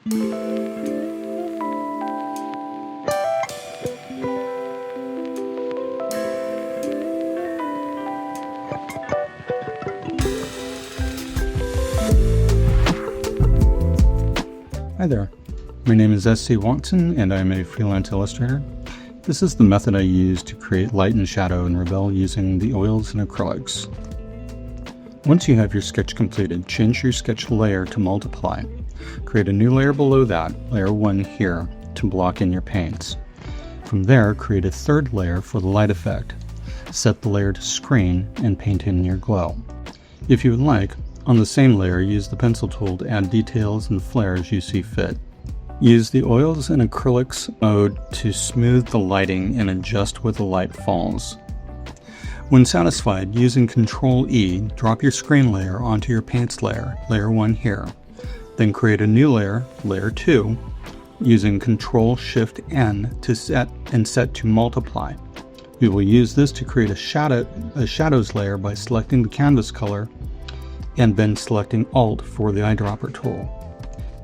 Hi there, my name is S.C. Watson and I am a freelance illustrator. This is the method I use to create light and shadow in Rebelle using the oils and acrylics. Once you have your sketch completed, change your sketch layer to multiply. Create a new layer below that, layer 1 here, to block in your paints. From there, create a third layer for the light effect. Set the layer to screen and paint in your glow. If you would like, on the same layer, use the pencil tool to add details and flares you see fit. Use the oils and acrylics mode to smooth the lighting and adjust where the light falls. When satisfied, using Ctrl-E, drop your screen layer onto your paints layer, layer 1 here. Then create a new layer, layer 2, using Ctrl-Shift-N to set to multiply. We will use this to create a shadows layer by selecting the canvas color and then selecting Alt for the eyedropper tool.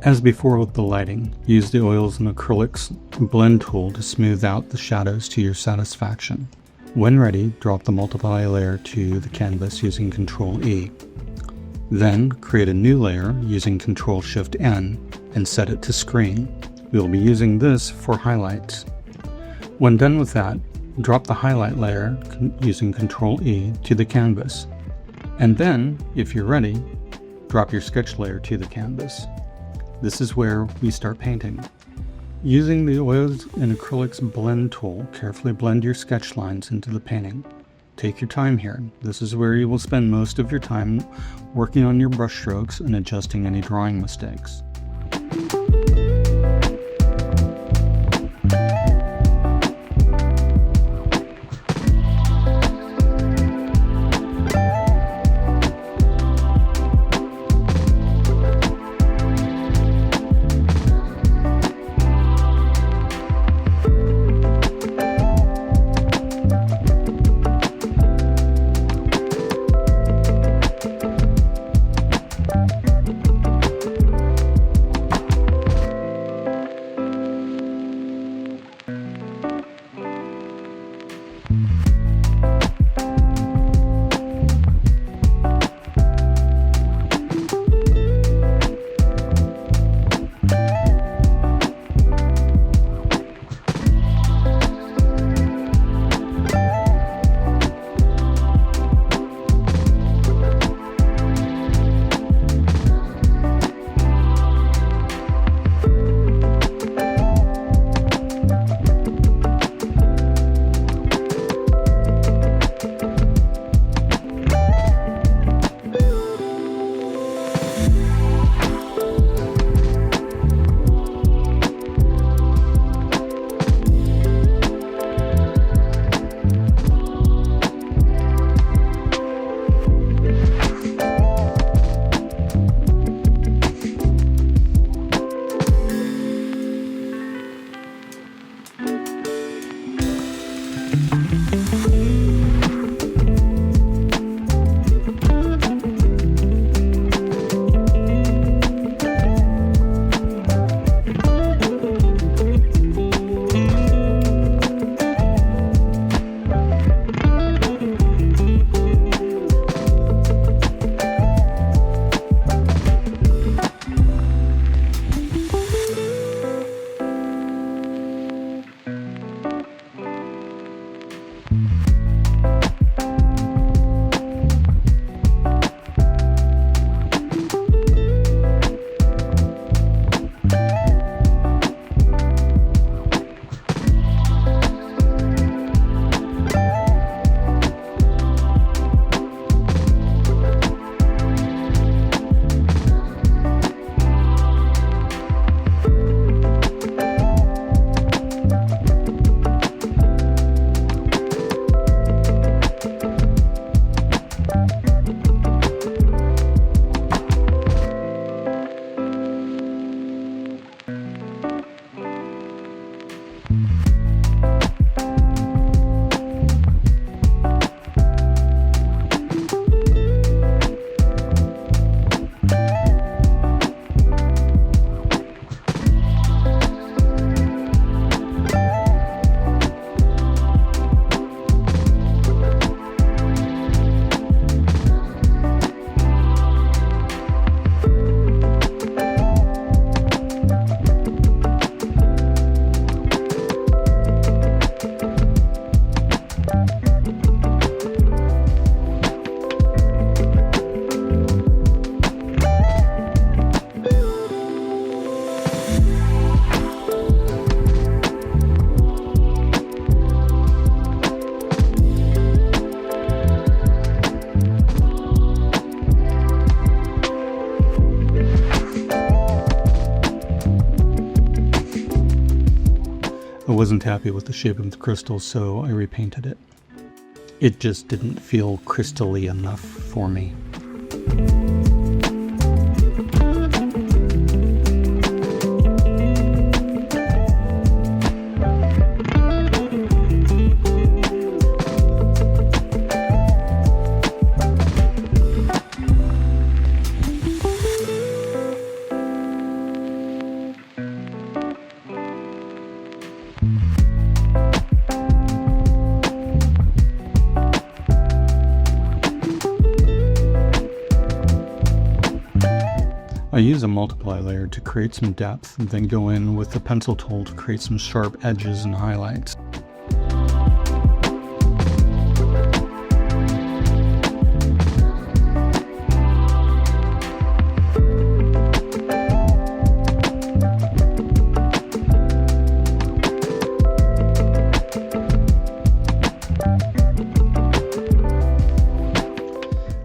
As before with the lighting, use the oils and acrylics blend tool to smooth out the shadows to your satisfaction. When ready, drop the multiply layer to the canvas using Ctrl-E. Then create a new layer using Ctrl-Shift-N and set it to screen. We will be using this for highlights. When done with that, drop the highlight layer using Ctrl-E to the canvas. And then, if you're ready, drop your sketch layer to the canvas. This is where we start painting. Using the oils and acrylics blend tool, carefully blend your sketch lines into the painting. Take your time here. This is where you will spend most of your time working on your brush strokes and adjusting any drawing mistakes. I wasn't happy with the shape of the crystal, so I repainted it. It just didn't feel crystal-y enough for me. I use a multiply layer to create some depth, and then go in with the pencil tool to create some sharp edges and highlights.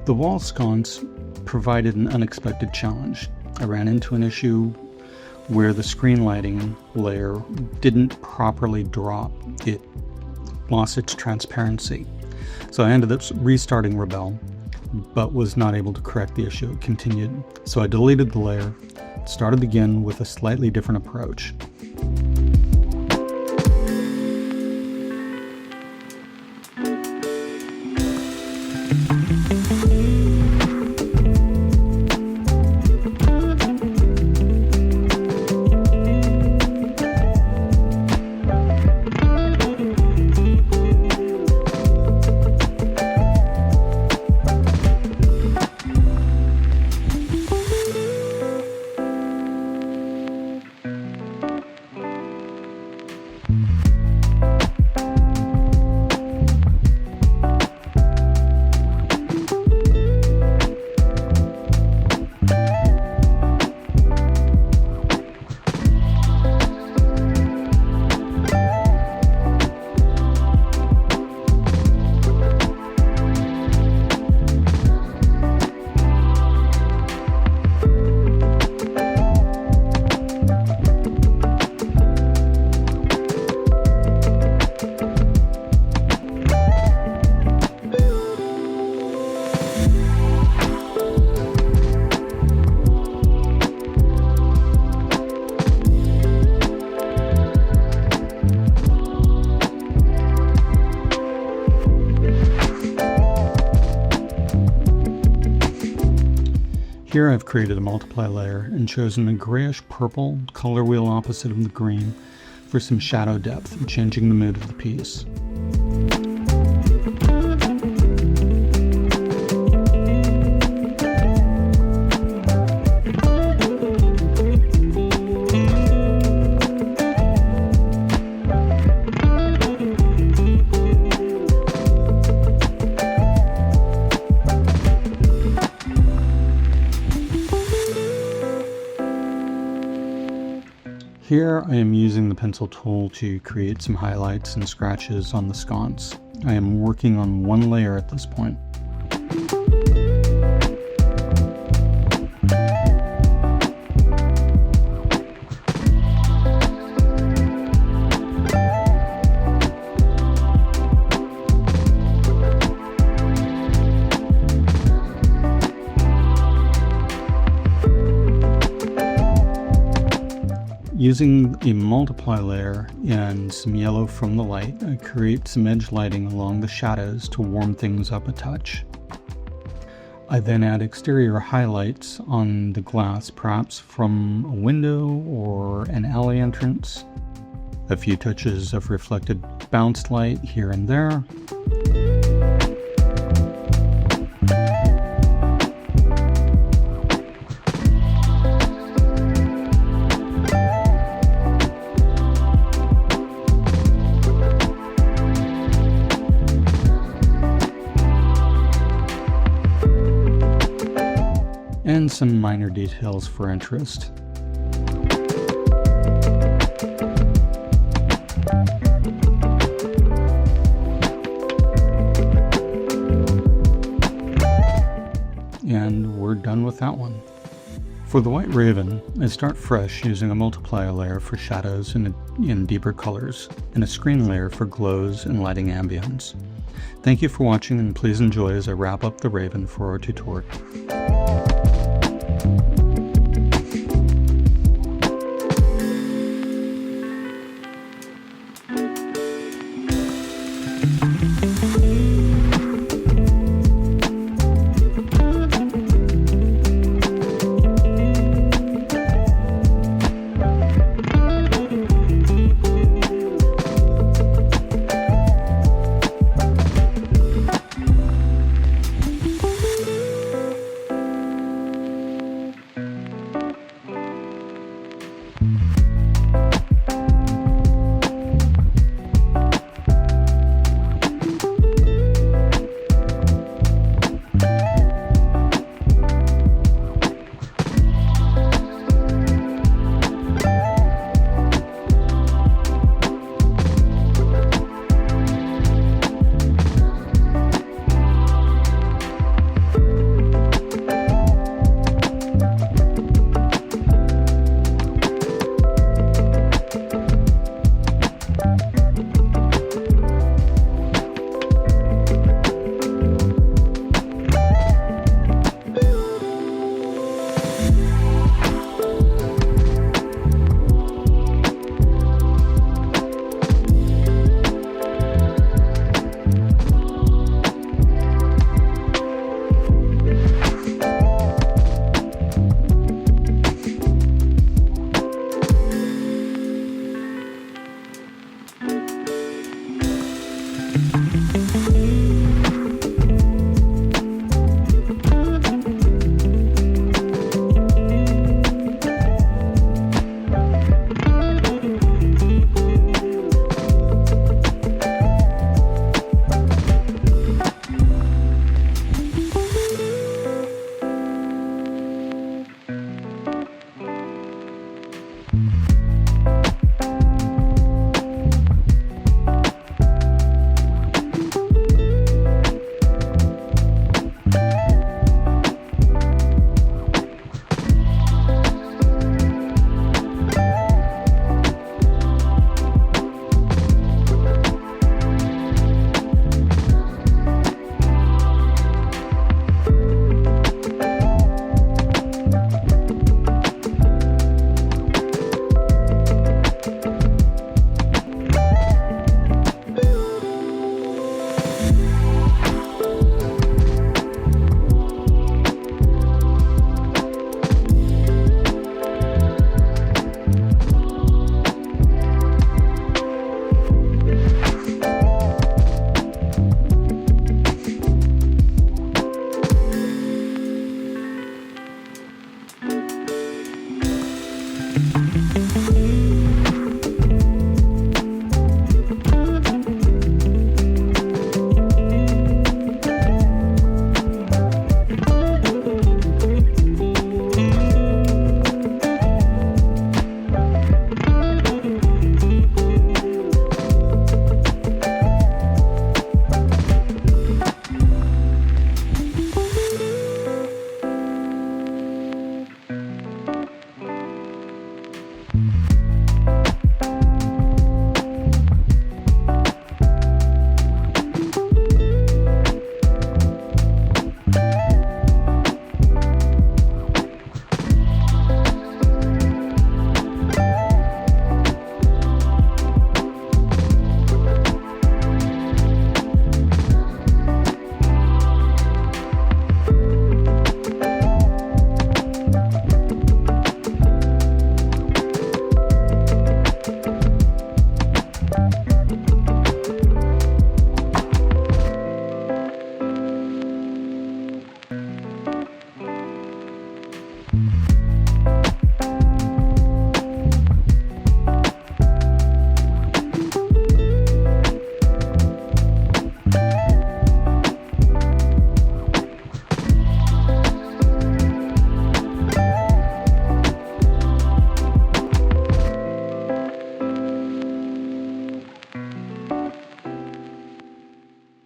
The wall sconce provided an unexpected challenge. I ran into an issue where the screen lighting layer didn't properly drop. It lost its transparency. So I ended up restarting Rebelle, but was not able to correct the issue. It continued. So I deleted the layer, started again with a slightly different approach. Here I've created a multiply layer and chosen a grayish purple color wheel opposite of the green for some shadow depth, changing the mood of the piece. Here I am using the pencil tool to create some highlights and scratches on the sconce. I am working on one layer at this point. Using a multiply layer and some yellow from the light, I create some edge lighting along the shadows to warm things up a touch. I then add exterior highlights on the glass, perhaps from a window or an alley entrance. A few touches of reflected bounce light here and there. And some minor details for interest. And we're done with that one. For For the White Raven, I start fresh using a multiplier layer for shadows in deeper colors, and a screen layer for glows and lighting ambience. Thank you for watching, and please enjoy as I wrap up the Raven for our tutorial.